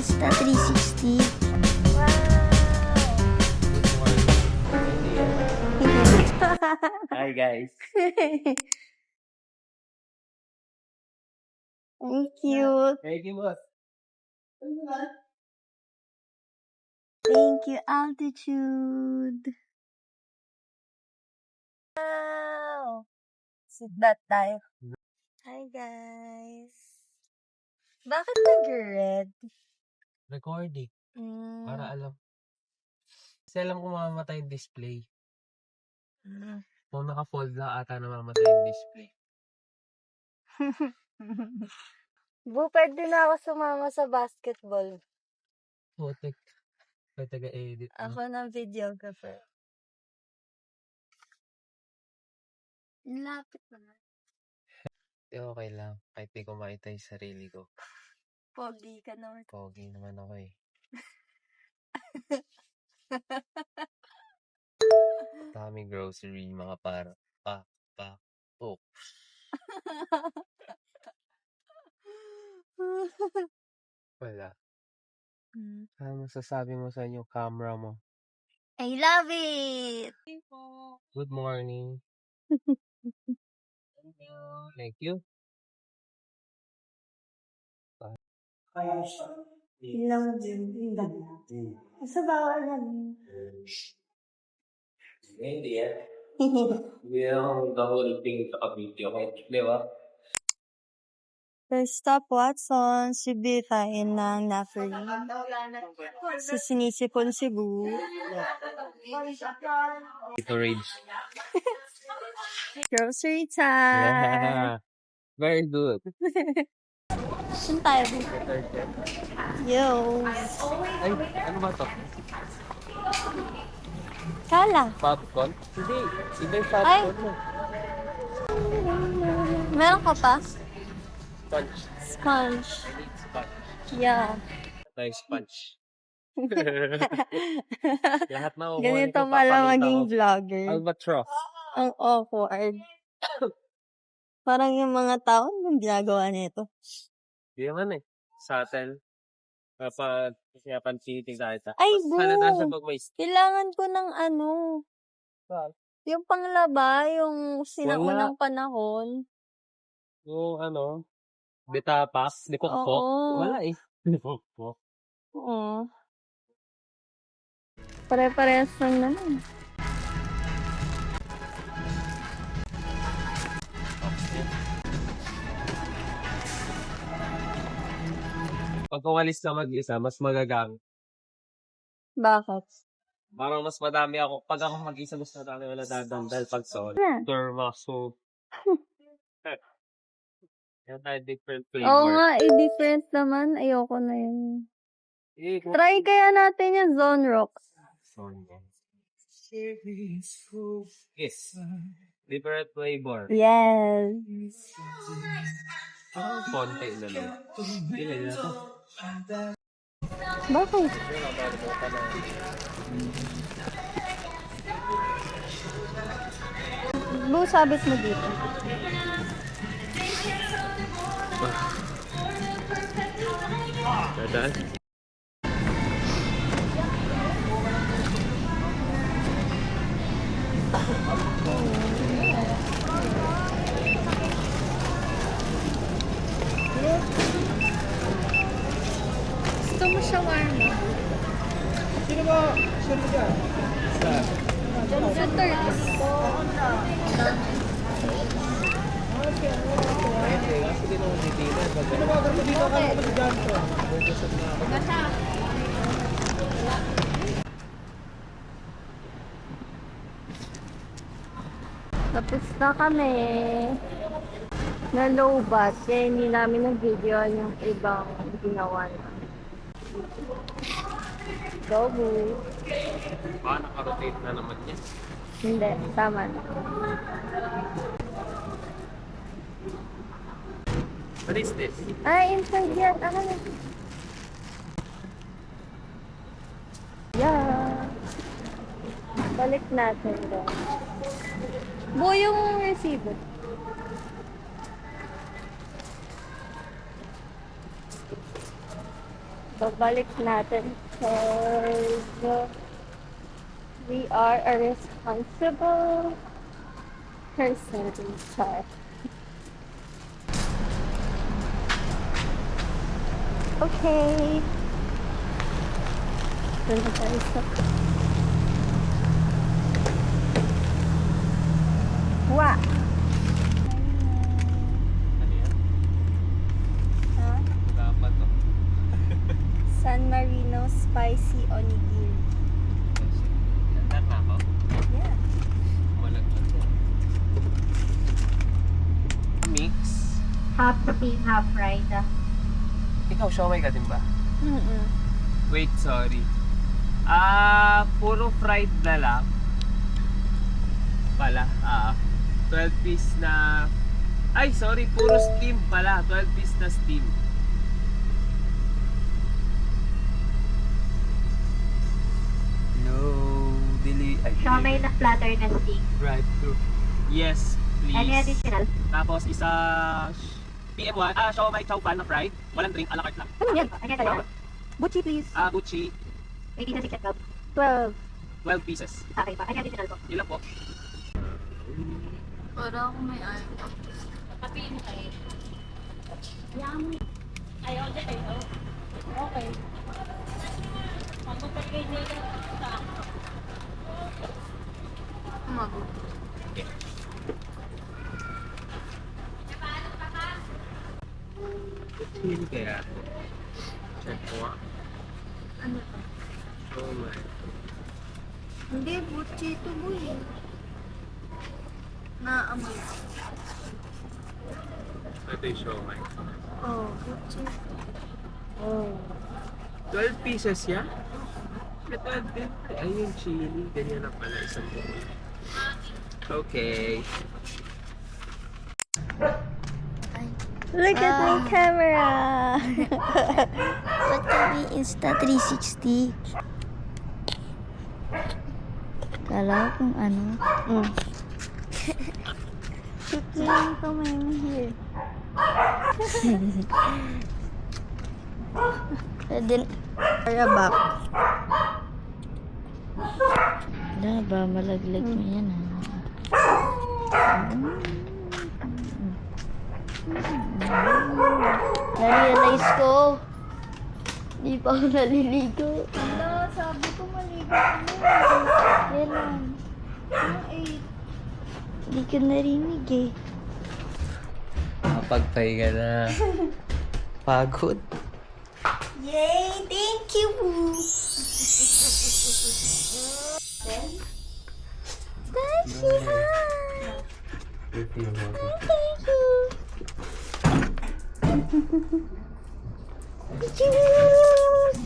Insta360. Wow! Hi guys. Ang cute. Thank you, boss. Thank you, Altitude. Wow! Sit that tayo. Hi, guys. Bakit nag-red? Recording. Mm. Para alam. Kasi alam ko mamamatay yung display. Kung naka-fold lang ata na mamamatay yung display. Bu, pwede na ako sumama sa basketball. Putik. May taga-edit. Ako ng videographer. Lapit na. Okay lang. Kahit di ko makita yung sarili ko. Pogi ka naman. Pogi naman ako eh. Daming grocery, mga para. Oh. Wala. Ano masasabi mo sa inyo camera mo? I love it! Good morning. Thank you. Ilang din. Sa bawal na. Hindi yan. Hindi ako the whole thing sa video. Di ba? First stop, Watson. Sibi kain ng Nafri. Sa sinisipon Cebu. Ito rage. Grocery time! Very good. Saan tayo? Yo! Ay, ano ba to? Kala. Popcorn? Hindi. Iba yung Ay. popcorn mo. Meron ka pa? Sponge. Sponge. I need sponge. Yeah. Nice sponge. Lahat na Ganito pala maging vlogger. Albatross. Ang awkward. Parang yung mga tao nang ginagawa nito. Hindi naman eh. Satel. Kapag pinapansiting tayo sa... Ay, boo! Halata siya pag may... Kailangan ko ng ano. Yung panglaba, yung sinaunang panahon. Yung ano... Betapax. Dekokpok. Oo. Wala eh. Dekokpok. Oo. Pare-parehas lang naman. Pag umalis ka mag-isa, mas magagamit. Bakit? Parang mas madami ako. Pag ako mag-isa, mas madami wala dadang dahil pag solo. Yeah. Turmaso. Yan tayo different flavor. Oo nga, different naman. Ayoko na yun. Eh, Try kaya natin yung Zone Rocks. Yes. Different flavor. Yes. Konti na lang. Ilan na to? Bakit? Bu, sabit mo dito. Dadaan? Gusto mo shawarma? Sino ba? Sino ka? Sa Turks. Kasi din ako dito. Sino ba? Dito ka naman dyan to. Tapos na kami. Na low bat. Kaya hindi namin nag-video yung ibang ginawa na. Go, boo. Baka naka-rotate na naman yan. Hindi, tama na. What is this? Ay, inside yan. Ano na? Yeah. Balik natin doon. Bu, yung receiver. Babalik natin. So, we are a responsible person. Char. Okay. Doon na tayo sa... Wa! Ano yan? Ha? Dapat to. San Marino Spicy Onigiri. Yan na ako. Yeah. Malaglag to. Mix. Half protein, half fried. Ikaw, siomay ka din ba? Mm-mm. Wait, sorry. Puro fried na lang. Pala, 12 piece na... Ay, sorry, puro steam pala. 12 piece na steam. No, Siomay na platter na steak. Right through. Yes, please. Any additional? Tapos isa... PM1, siomay chow pan na fried. Walang drink, a la carte lang. Ano yan? Ano yan? Buchi please. Buchi, May pizza 6 at 12. 12 pieces. Okay pa. Any additional po? Ilan po? Para ako may ayaw. Kapiin kayo. Yummy. Ayaw dyan kayo. Okay. Magpapagay nila sa ako. Hindi kaya. Check mo nga. Ano to? Siomay. Hindi, buchi ito boy. Naamoy. Ito yung siomay. Oh, buchi. Oh. 12 pieces yan? May 12 din. Ay, yung chili. Ganyan na pala. Isang bowl. Okay. Look at my camera! Ba't kami Insta360? Kala ko kung ano. Tingnan ko may here. Pwede para back. Wala ba? Malaglag mo yan ha. Na-realize ko. Di pa ako naliligo. Wala, sabi ko maligo ka Kailan? Ano 8? Hindi ko narinig eh. Makapagpahinga na. Pagod. Yay! Thank you! Dashi, hi! Thank you! Cheers!